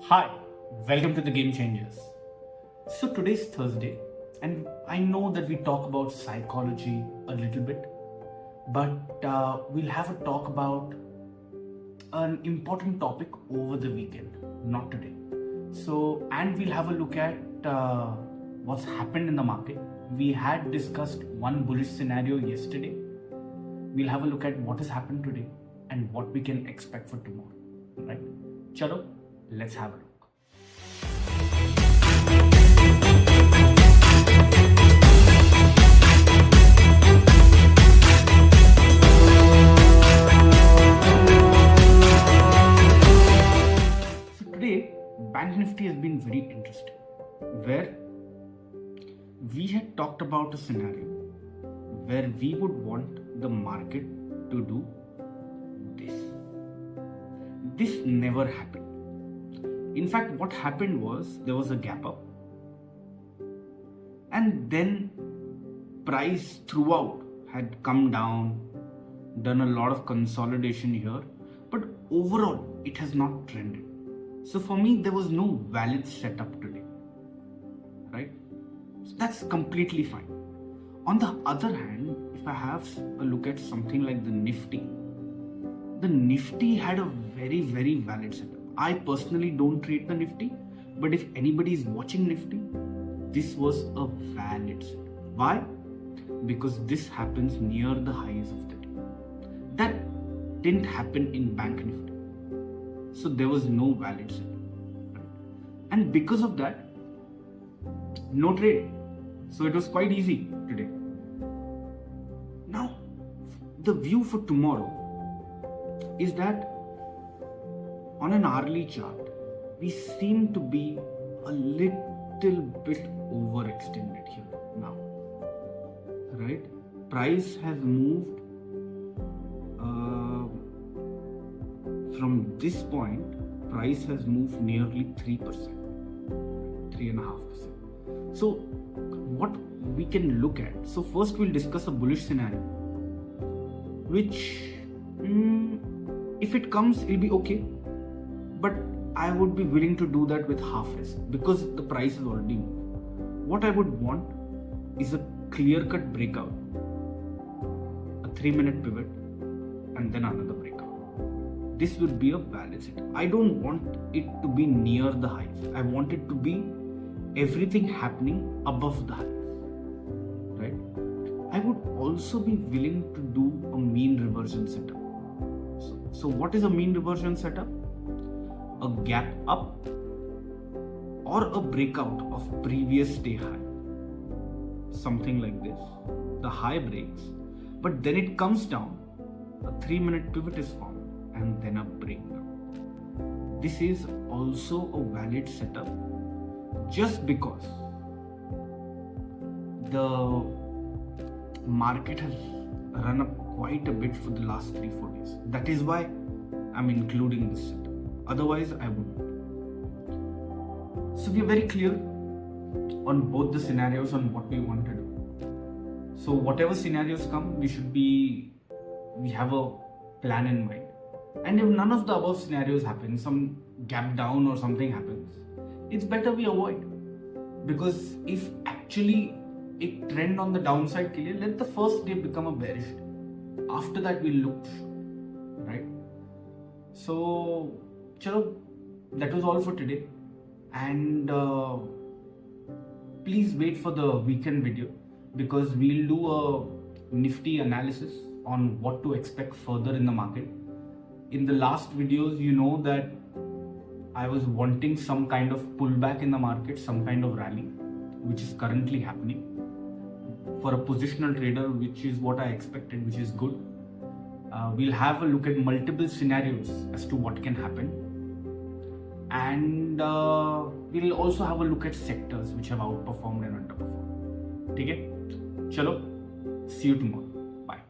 Hi, welcome to the Game Changers. So today's Thursday, and I know that we talk about psychology a little bit, but we'll have a talk about an important topic over the weekend, not today. So, and we'll have a look at what's happened in the market. We had discussed one bullish scenario yesterday. We'll have a look at what has happened today and what we can expect for tomorrow. Right? Chalo, let's have a look. So today, Bank Nifty has been very interesting, where we had talked about a scenario where we would want the market to do this. This never happened. In fact, what happened was there was a gap up, and then price throughout had come down, done a lot of consolidation here, but overall it has not trended. So for me, there was no valid setup today, right? So that's completely fine. On the other hand, if I have a look at something like the Nifty had a very, very valid setup. I personally don't trade the Nifty, but if anybody is watching Nifty, this was a valid setup. Why? Because this happens near the highs of the day. That didn't happen in Bank Nifty. So there was no valid setup. And because of that, no trade. So it was quite easy today. Now, the view for tomorrow is that on an hourly chart, we seem to be a little bit overextended here now, right? Price has moved from this point, price has moved nearly 3%, 3.5%. So what we can look at, so first we'll discuss a bullish scenario, which if it comes, it'll be okay. But I would be willing to do that with half risk because the price is already moved. What I would want is a clear-cut breakout, a 3-minute pivot, and then another breakout. This would be a valid setup. I don't want it to be near the highs. I want it to be everything happening above the highs, right? I would also be willing to do a mean reversion setup. So what is a mean reversion setup? A gap up or a breakout of previous day high. Something like this. The high breaks, but then it comes down, a 3-minute pivot is formed, and then a breakdown. This is also a valid setup just because the market has run up quite a bit for the last 3-4 days. That is why I'm including this setup. Otherwise, I wouldn't. So we are very clear on both the scenarios on what we want to do. So whatever scenarios come, we have a plan in mind. And if none of the above scenarios happen, some gap down or something happens, it's better we avoid. Because if actually it trend on the downside clear, let the first day become a bearish day. After that, we'll look, right? So, chalo, that was all for today. And please wait for the weekend video because we'll do a Nifty analysis on what to expect further in the market. In the last videos, you know that I was wanting some kind of pullback in the market, some kind of rally, which is currently happening. For a positional trader, which is what I expected, which is good. We'll have a look at multiple scenarios as to what can happen. And we'll also have a look at sectors which have outperformed and underperformed. Okay? Chalo, see you tomorrow. Bye.